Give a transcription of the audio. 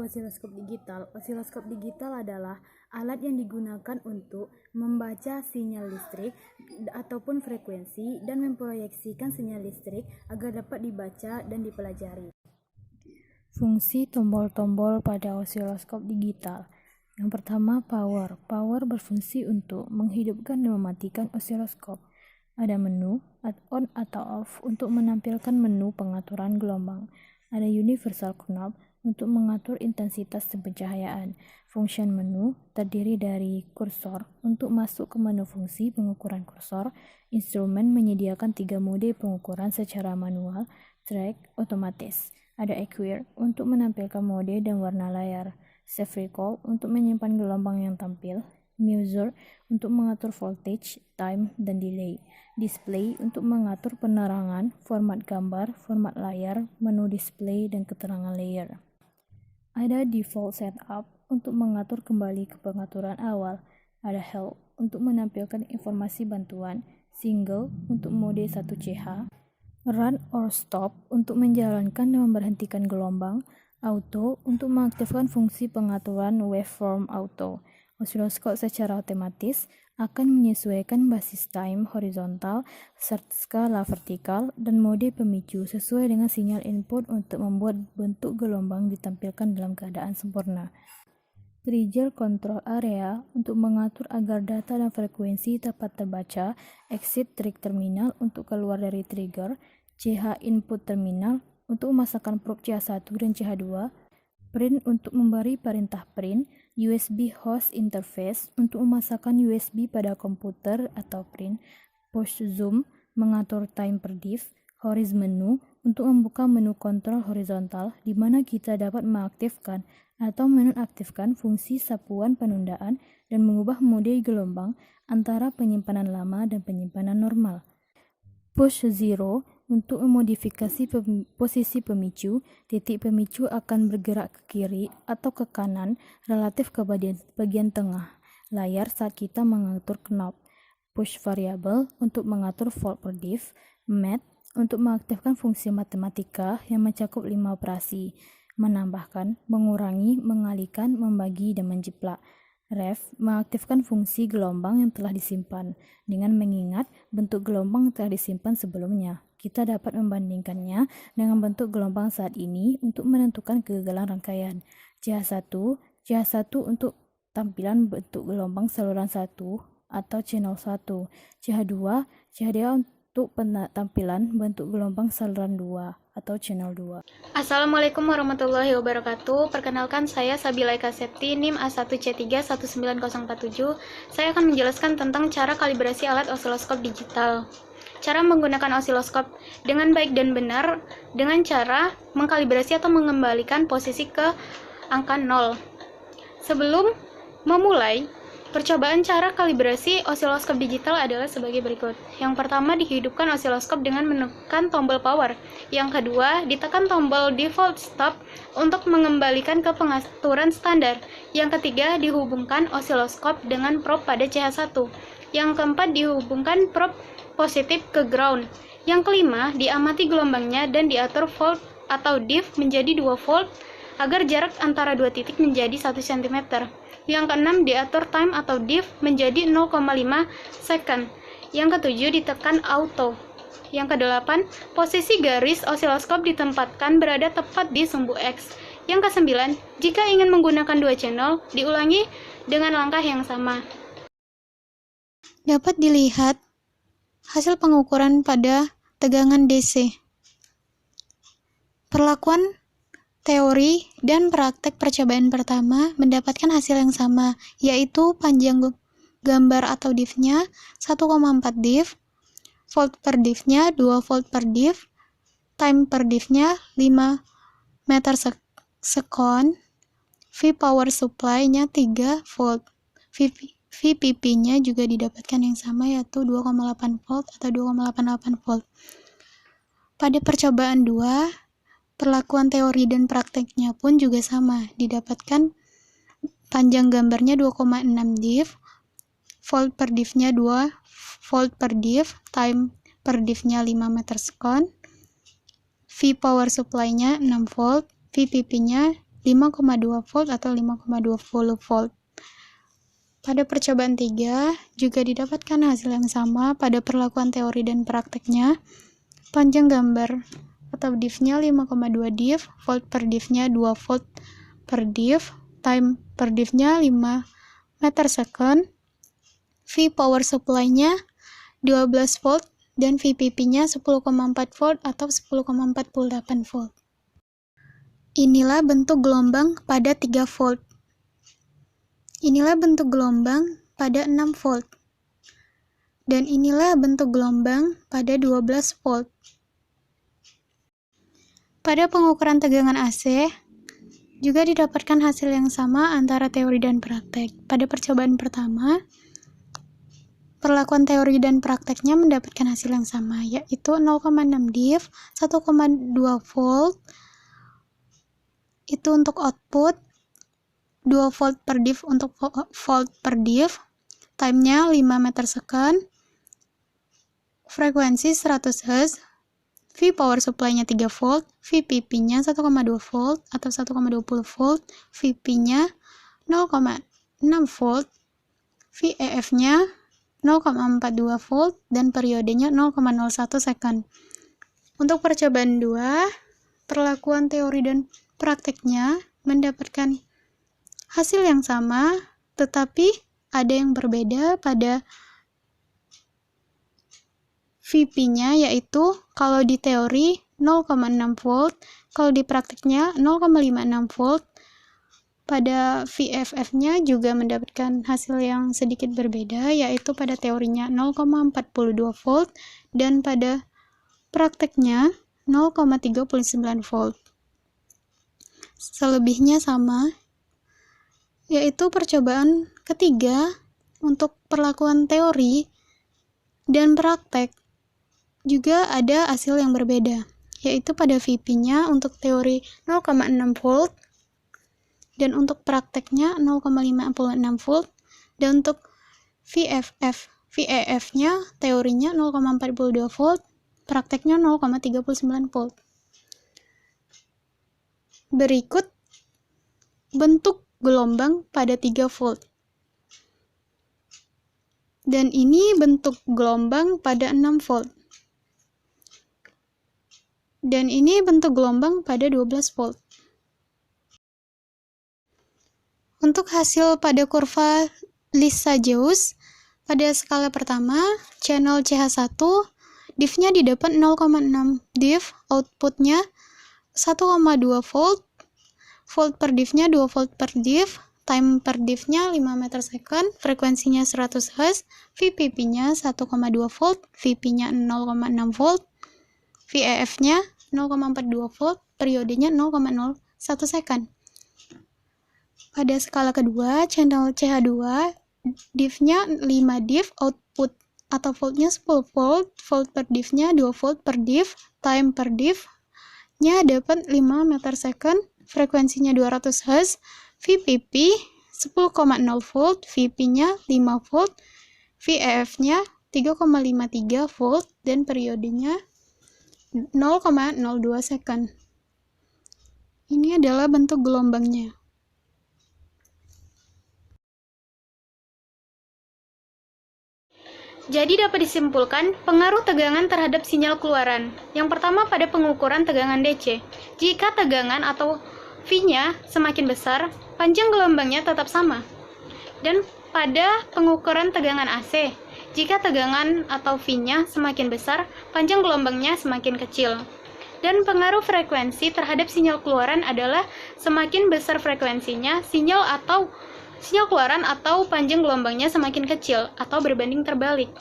itu osiloskop digital? Osiloskop digital adalah alat yang digunakan untuk membaca sinyal listrik ataupun frekuensi dan memproyeksikan sinyal listrik agar dapat dibaca dan dipelajari. Fungsi tombol-tombol pada osiloskop digital. Yang pertama, power. Power berfungsi untuk menghidupkan dan mematikan osiloskop. Ada menu on atau off untuk menampilkan menu pengaturan gelombang. Ada universal knob untuk mengatur intensitas dan pencahayaan. Function menu terdiri dari kursor untuk masuk ke menu fungsi pengukuran kursor. Instrumen menyediakan 3 mode pengukuran secara manual, track, otomatis. Ada Acquire untuk menampilkan mode dan warna layar. Save Recall untuk menyimpan gelombang yang tampil. Measure untuk mengatur voltage, time, dan delay. Display untuk mengatur penerangan, format gambar, format layar, menu display, dan keterangan layer. Ada Default Setup untuk mengatur kembali ke pengaturan awal. Ada Help untuk menampilkan informasi bantuan. Single untuk mode 1CH. Run or Stop untuk menjalankan dan memberhentikan gelombang. Auto untuk mengaktifkan fungsi pengaturan waveform auto. Osiloskop secara otomatis akan menyesuaikan basis time horizontal, skala vertikal, dan mode pemicu sesuai dengan sinyal input untuk membuat bentuk gelombang ditampilkan dalam keadaan sempurna. Trigger Control Area untuk mengatur agar data dan frekuensi dapat terbaca. Exit Trig Terminal untuk keluar dari trigger. CH Input Terminal untuk memasukkan probe CH1 dan CH2. Print untuk memberi perintah print. USB Host Interface untuk memasukkan USB pada komputer atau print. Push Zoom mengatur time per div. Horizon Menu untuk membuka menu kontrol horizontal di mana kita dapat mengaktifkan atau menonaktifkan fungsi sapuan penundaan dan mengubah mode gelombang antara penyimpanan lama dan penyimpanan normal. Push Zero untuk memodifikasi posisi pemicu. Titik pemicu akan bergerak ke kiri atau ke kanan relatif ke bagian tengah layar saat kita mengatur knob. Push Variable untuk mengatur volt per div. Mat untuk mengaktifkan fungsi matematika yang mencakup 5 operasi. Menambahkan, mengurangi, mengalihkan, membagi, dan menjiplak. Ref mengaktifkan fungsi gelombang yang telah disimpan. Dengan mengingat bentuk gelombang yang telah disimpan sebelumnya, kita dapat membandingkannya dengan bentuk gelombang saat ini untuk menentukan kegagalan rangkaian. CH1 untuk tampilan bentuk gelombang saluran 1 atau channel 1. CH2 untuk tampilan bentuk gelombang saluran 2 atau channel 2. Assalamualaikum warahmatullahi wabarakatuh. Perkenalkan, saya Sabila Eka Septi, NIM A1C3-19047. Saya akan menjelaskan tentang cara kalibrasi alat osiloskop digital. Cara menggunakan osiloskop dengan baik dan benar dengan cara mengkalibrasi atau mengembalikan posisi ke angka 0. Sebelum memulai percobaan, cara kalibrasi osiloskop digital adalah sebagai berikut. Yang pertama, dihidupkan osiloskop dengan menekan tombol power. Yang kedua, ditekan tombol default stop untuk mengembalikan ke pengaturan standar. Yang ketiga, dihubungkan osiloskop dengan probe pada CH1. Yang keempat, dihubungkan probe positif ke ground. Yang kelima, diamati gelombangnya dan diatur volt atau div menjadi 2 volt agar jarak antara dua titik menjadi 1 cm. Yang keenam, diatur time atau div menjadi 0,5 second. Yang ketujuh, ditekan auto. Yang kedelapan, posisi garis osiloskop ditempatkan berada tepat di sumbu X. Yang kesembilan, jika ingin menggunakan 2 channel, diulangi dengan langkah yang sama. Dapat dilihat hasil pengukuran pada tegangan DC. Perlakuan teori dan praktek percobaan pertama mendapatkan hasil yang sama, yaitu panjang gambar atau div-nya 1,4 div, volt per div-nya 2 volt per div, time per div-nya 5 meter second, V power supply-nya 3 volt, VPP-nya juga didapatkan yang sama, yaitu 2,8 volt atau 2,88 volt. Pada percobaan 2, perlakuan teori dan prakteknya pun juga sama, didapatkan panjang gambarnya 2,6 div, volt per div-nya 2 volt per div, time per div-nya 5 meter second, V power supply-nya 6 volt, VPP-nya 5,2 volt atau 5,20 volt. Pada percobaan 3 juga didapatkan hasil yang sama pada perlakuan teori dan prakteknya. Panjang gambar atau div-nya 5,2 div, volt per div-nya 2 volt per div, time per div-nya 5 meter second, V power supply-nya 12 volt, dan VPP-nya 10,4 volt atau 10,48 volt. Inilah bentuk gelombang pada 3 volt. Inilah bentuk gelombang pada 6 volt. Dan inilah bentuk gelombang pada 12 volt. Pada pengukuran tegangan AC, juga didapatkan hasil yang sama antara teori dan praktek. Pada percobaan pertama, perlakuan teori dan prakteknya mendapatkan hasil yang sama, yaitu 0,6 div, 1,2 volt, itu untuk output, 2 volt per div untuk volt per div, time-nya 5 meter second, frekuensi 100 Hz, V power supply-nya 3 volt, VPP-nya 1,2 volt atau 1,20 volt, VP-nya 0,6 volt, VEF-nya 0,42 volt, dan periodenya 0,01 second. Untuk percobaan 2, perlakuan teori dan prakteknya mendapatkan hasil yang sama, tetapi ada yang berbeda pada VP-nya, yaitu kalau di teori 0,6 volt, kalau di praktiknya 0,56 volt. Pada VFF-nya juga mendapatkan hasil yang sedikit berbeda, yaitu pada teorinya 0,42 volt dan pada prakteknya 0,39 volt. Selebihnya sama, yaitu percobaan ketiga untuk perlakuan teori dan praktek juga ada hasil yang berbeda, yaitu pada VP-nya untuk teori 0,6 volt dan untuk prakteknya 0,56 volt, dan untuk VEF-nya teorinya 0,42 volt, prakteknya 0,39 volt. Berikut bentuk gelombang pada 3 volt. Dan ini bentuk gelombang pada 6 volt. Dan ini bentuk gelombang pada 12 volt. Untuk hasil pada kurva Lissajous, pada skala pertama, channel CH1, div-nya didapat 0,6 div, outputnya 1,2 volt, volt per div-nya 2 volt per div, time per div-nya 5 meter second, frekuensinya 100 Hz, VPP-nya 1,2 volt, VP-nya 0,6 volt, VEF-nya 0,42 volt, periodenya 0,01 second. Pada skala kedua, channel CH2, div-nya 5 div, output atau voltnya 10 volt, volt per div-nya 2 volt per div, time per div-nya dapat 5 meter second, frekuensinya 200 Hz, VPP 10,0 volt, VP-nya 5 volt, VEF-nya 3,53 volt, dan periodenya 0,02 second. Ini adalah bentuk gelombangnya. Jadi dapat disimpulkan pengaruh tegangan terhadap sinyal keluaran. Yang pertama pada pengukuran tegangan DC. Jika tegangan atau V-nya semakin besar, panjang gelombangnya tetap sama. Dan pada pengukuran tegangan AC, jika tegangan atau V-nya semakin besar, panjang gelombangnya semakin kecil. Dan pengaruh frekuensi terhadap sinyal keluaran adalah semakin besar frekuensinya, sinyal keluaran atau panjang gelombangnya semakin kecil atau berbanding terbalik.